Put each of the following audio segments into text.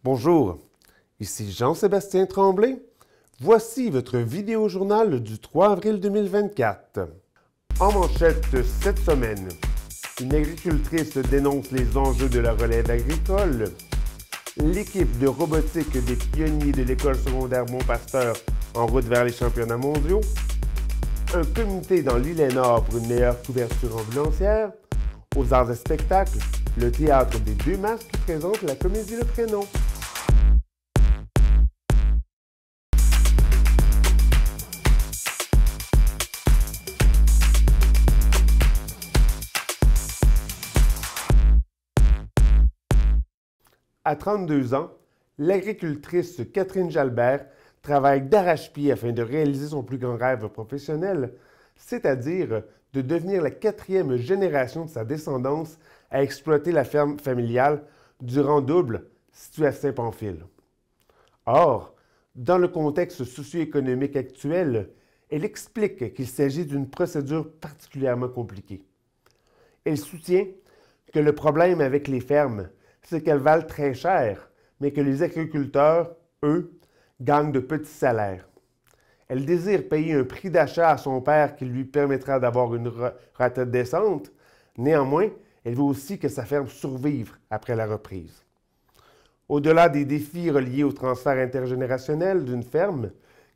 Bonjour, ici Jean-Sébastien Tremblay. Voici votre vidéo-journal du 3 avril 2024. En manchette cette semaine, une agricultrice dénonce les enjeux de la relève agricole. L'équipe de robotique des pionniers de l'école secondaire Bon-Pasteur en route vers les championnats mondiaux. Un comité dans l'Île-et-Nord pour une meilleure couverture ambulancière. Aux arts et spectacles, le théâtre des Deux Masques qui présente la comédie Le Prénom. À 32 ans, l'agricultrice Catherine Jalbert travaille d'arrache-pied afin de réaliser son plus grand rêve professionnel, c'est-à-dire de devenir la 4e génération de sa descendance à exploiter la ferme familiale du Rang-Double située à Saint-Pamphile. Or, dans le contexte socio-économique actuel, elle explique qu'il s'agit d'une procédure particulièrement compliquée. Elle soutient que le problème avec les fermes, c'est qu'elles valent très cher, mais que les agriculteurs, eux, gagnent de petits salaires. Elle désire payer un prix d'achat à son père qui lui permettra d'avoir une retraite décente. Néanmoins, elle veut aussi que sa ferme survive après la reprise. Au-delà des défis reliés au transfert intergénérationnel d'une ferme,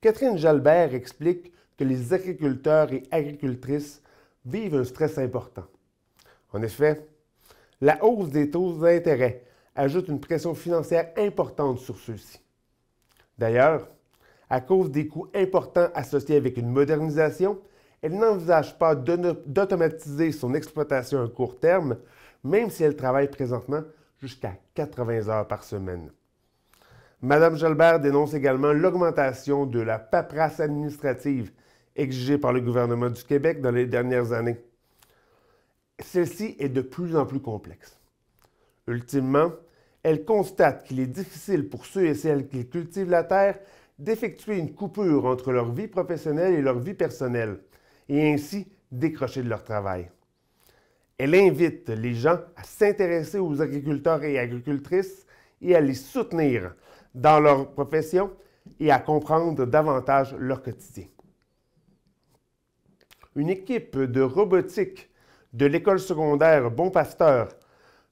Catherine Jalbert explique que les agriculteurs et agricultrices vivent un stress important. En effet, la hausse des taux d'intérêt ajoute une pression financière importante sur ceux-ci. D'ailleurs, à cause des coûts importants associés avec une modernisation, elle n'envisage pas d'automatiser son exploitation à court terme, même si elle travaille présentement jusqu'à 80 heures par semaine. Mme Jalbert dénonce également l'augmentation de la paperasse administrative exigée par le gouvernement du Québec dans les dernières années. Celle-ci est de plus en plus complexe. Ultimement, elle constate qu'il est difficile pour ceux et celles qui cultivent la terre d'effectuer une coupure entre leur vie professionnelle et leur vie personnelle, et ainsi décrocher de leur travail. Elle invite les gens à s'intéresser aux agriculteurs et agricultrices et à les soutenir dans leur profession et à comprendre davantage leur quotidien. Une équipe de robotique de l'école secondaire Bon-Pasteur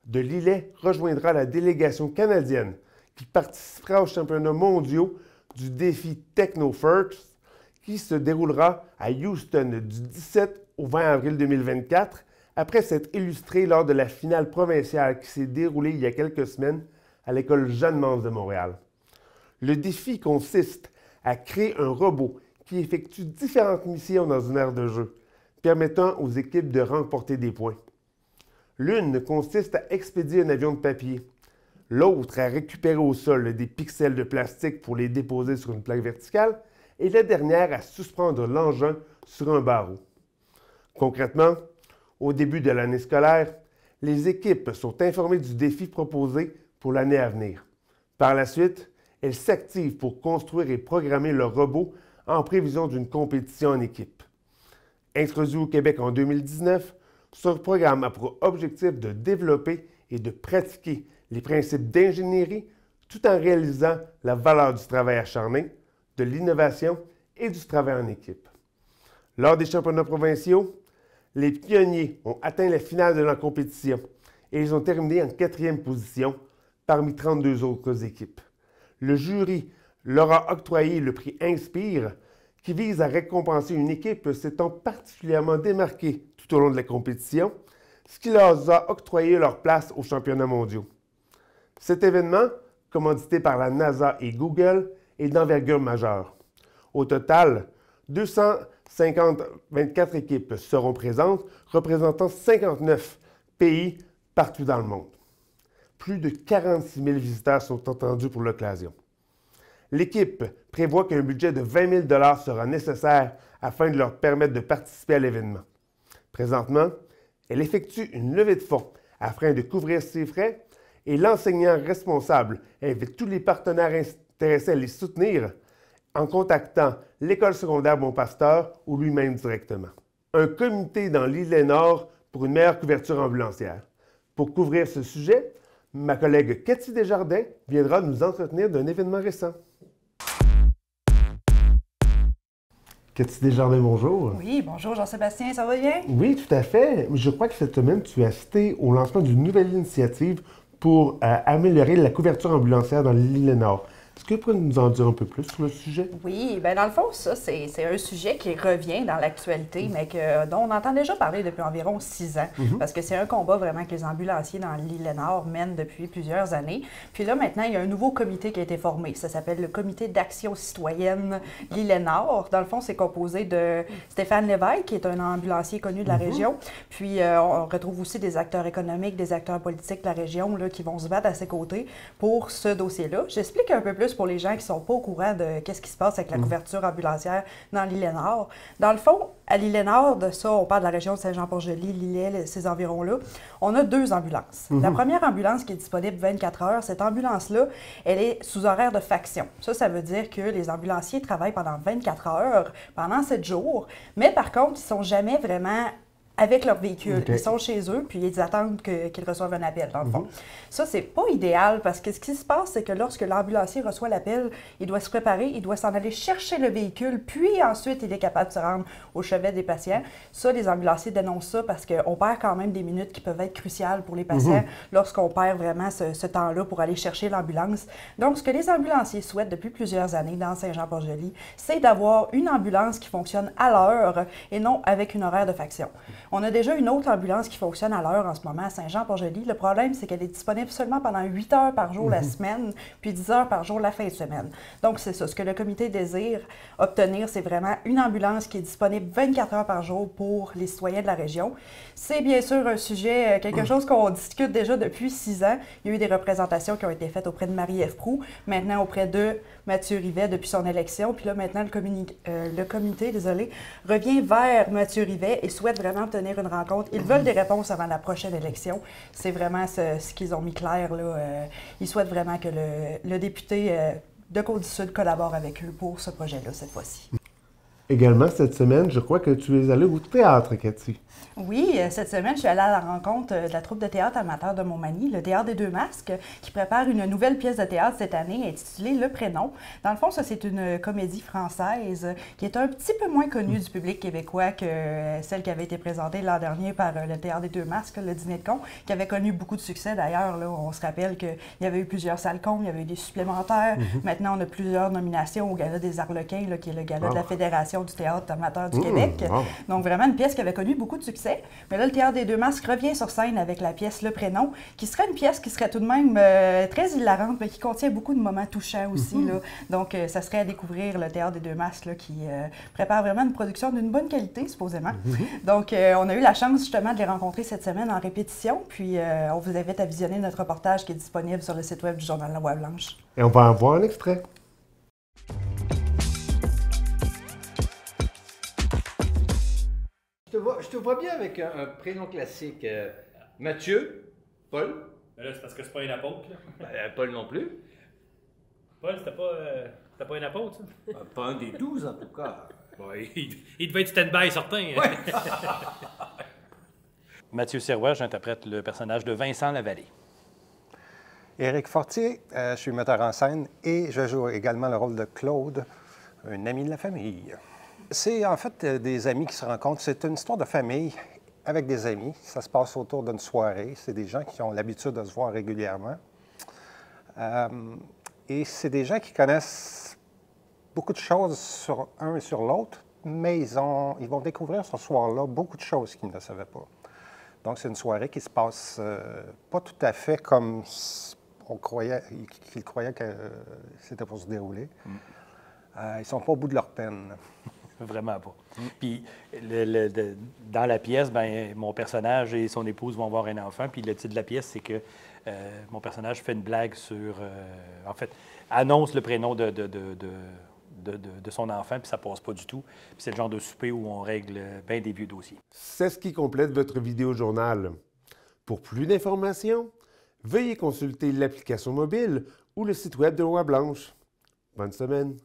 de Lillet rejoindra la délégation canadienne qui participera aux championnats mondiaux du défi TechnoFirst qui se déroulera à Houston du 17 au 20 avril 2024 après s'être illustré lors de la finale provinciale qui s'est déroulée il y a quelques semaines à l'école Jeanne-Mance de Montréal. Le défi consiste à créer un robot qui effectue différentes missions dans une aire de jeu, permettant aux équipes de remporter des points. L'une consiste à expédier un avion de papier, l'autre à récupérer au sol des pixels de plastique pour les déposer sur une plaque verticale, et la dernière à suspendre l'engin sur un barreau. Concrètement, au début de l'année scolaire, les équipes sont informées du défi proposé pour l'année à venir. Par la suite, elles s'activent pour construire et programmer leur robot en prévision d'une compétition en équipe. Introduit au Québec en 2019, ce programme a pour objectif de développer et de pratiquer les principes d'ingénierie tout en réalisant la valeur du travail acharné, de l'innovation et du travail en équipe. Lors des championnats provinciaux, les pionniers ont atteint la finale de la compétition et ils ont terminé en 4e position parmi 32 autres équipes. Le jury leur a octroyé le prix Inspire qui vise à récompenser une équipe s'étant particulièrement démarquée tout au long de la compétition, ce qui leur a octroyé leur place aux championnats mondiaux. Cet événement, commandité par la NASA et Google, est d'envergure majeure. Au total, 224 équipes seront présentes, représentant 59 pays partout dans le monde. Plus de 46 000 visiteurs sont attendus pour l'occasion. L'équipe prévoit qu'un budget de 20 000 $ sera nécessaire afin de leur permettre de participer à l'événement. Présentement, elle effectue une levée de fonds afin de couvrir ses frais et l'enseignant responsable invite tous les partenaires intéressés à les soutenir en contactant l'école secondaire Bon-Pasteur ou lui-même directement. Un comité dans l'Île-et-Nord pour une meilleure couverture ambulancière. Pour couvrir ce sujet, Ma collègue Cathy Desjardins viendra nous entretenir d'un événement récent. Cathy Desjardins, bonjour. Oui, bonjour Jean-Sébastien, ça va bien? Oui, tout à fait. Je crois que cette semaine, tu as assisté au lancement d'une nouvelle initiative pour améliorer la couverture ambulancière dans l'île Nord. Est-ce que tu pourrais nous en dire un peu plus sur le sujet? Oui, bien dans le fond, ça, c'est un sujet qui revient dans l'actualité, mais dont on entend déjà parler depuis environ 6 ans, parce que c'est un combat vraiment que les ambulanciers dans l'île Nord mènent depuis plusieurs années. Puis là, maintenant, il y a un nouveau comité qui a été formé. Ça s'appelle le Comité d'action citoyenne l'île Nord. Dans le fond, c'est composé de Stéphane Lévesque, qui est un ambulancier connu de la région. Puis on retrouve aussi des acteurs économiques, des acteurs politiques de la région là, qui vont se battre à ses côtés pour ce dossier-là. J'explique un peu plus pour les gens qui ne sont pas au courant de qu'est-ce qui se passe avec la couverture ambulancière dans l'île Nord. Dans le fond, à l'île Nord, de ça, on parle de la région de Saint-Jean-Port-Joli, Lillet, ces environs-là, on a 2 ambulances. La première ambulance qui est disponible 24 heures, cette ambulance-là, elle est sous horaire de faction. Ça veut dire que les ambulanciers travaillent pendant 24 heures, pendant 7 jours, mais par contre, ils ne sont jamais vraiment avec leur véhicule. Okay. Ils sont chez eux, puis ils attendent qu'ils reçoivent un appel, dans le fond. Ça, c'est pas idéal, parce que ce qui se passe, c'est que lorsque l'ambulancier reçoit l'appel, il doit se préparer, il doit s'en aller chercher le véhicule, puis ensuite, il est capable de se rendre au chevet des patients. Ça, les ambulanciers dénoncent ça parce qu'on perd quand même des minutes qui peuvent être cruciales pour les patients lorsqu'on perd vraiment ce temps-là pour aller chercher l'ambulance. Donc, ce que les ambulanciers souhaitent depuis plusieurs années dans Saint-Jean-Port-Joli, c'est d'avoir une ambulance qui fonctionne à l'heure et non avec une horaire de faction. On a déjà une autre ambulance qui fonctionne à l'heure en ce moment à Saint-Jean-Port-Joli. Le problème, c'est qu'elle est disponible seulement pendant 8 heures par jour la semaine, puis 10 heures par jour la fin de semaine. Donc, c'est ça. Ce que le comité désire obtenir, c'est vraiment une ambulance qui est disponible 24 heures par jour pour les citoyens de la région. C'est bien sûr un sujet, quelque chose qu'on discute déjà depuis 6 ans. Il y a eu des représentations qui ont été faites auprès de Marie-Ève Proulx, maintenant auprès de Mathieu Rivet depuis son élection. Puis là, maintenant, le comité revient vers Mathieu Rivet et souhaite vraiment tenir une rencontre. Ils veulent des réponses avant la prochaine élection. C'est vraiment ce qu'ils ont mis clair, là. Ils souhaitent vraiment que le député de Côte-du-Sud collabore avec eux pour ce projet-là, cette fois-ci. Également, cette semaine, je crois que tu es allée au théâtre, Cathy. Oui, cette semaine, je suis allée à la rencontre de la troupe de théâtre amateur de Montmagny, le Théâtre des Deux Masques, qui prépare une nouvelle pièce de théâtre cette année intitulée Le Prénom. Dans le fond, ça, c'est une comédie française qui est un petit peu moins connue du public québécois que celle qui avait été présentée l'an dernier par le Théâtre des Deux Masques, le Dîner de cons, qui avait connu beaucoup de succès d'ailleurs. On se rappelle qu'il y avait eu plusieurs salles cons, il y avait eu des supplémentaires. Maintenant, on a plusieurs nominations au Gala des Arlequins, là, qui est le gala de la Fédération du théâtre amateur du Québec. Donc, vraiment une pièce qui avait connu beaucoup de succès. Mais là, le Théâtre des Deux Masques revient sur scène avec la pièce Le Prénom, qui serait une pièce qui serait tout de même très hilarante, mais qui contient beaucoup de moments touchants aussi. Là. Donc, ça serait à découvrir le Théâtre des Deux Masques, là, qui prépare vraiment une production d'une bonne qualité, supposément. Donc, on a eu la chance justement de les rencontrer cette semaine en répétition, puis on vous invite à visionner notre reportage qui est disponible sur le site web du Journal La Voix Blanche. Et on va en voir un extrait. Je te vois bien avec un prénom classique. Mathieu, Paul. Mais là, c'est parce que c'est pas un apôtre, là. Paul non plus. Paul, c'était pas un apôtre, ça? Pas un des 12, en tout cas. Bon, il devait être stand-by certain. Ouais. Mathieu Sirois, j'interprète le personnage de Vincent Lavallée. Éric Fortier, je suis metteur en scène et je joue également le rôle de Claude, un ami de la famille. C'est en fait des amis qui se rencontrent. C'est une histoire de famille avec des amis. Ça se passe autour d'une soirée. C'est des gens qui ont l'habitude de se voir régulièrement. Et c'est des gens qui connaissent beaucoup de choses sur un et sur l'autre, mais ils vont découvrir ce soir-là beaucoup de choses qu'ils ne savaient pas. Donc, c'est une soirée qui se passe pas tout à fait comme qu'ils croyaient que c'était pour se dérouler. Ils ne sont pas au bout de leur peine. Vraiment pas. Puis, dans la pièce, ben, mon personnage et son épouse vont avoir un enfant. Puis, le titre de la pièce, c'est que mon personnage fait une blague sur... en fait, annonce le prénom de son enfant, puis ça passe pas du tout. Puis, c'est le genre de souper où on règle bien des vieux dossiers. C'est ce qui complète votre vidéo-journal. Pour plus d'informations, veuillez consulter l'application mobile ou le site web de Loi Blanche. Bonne semaine!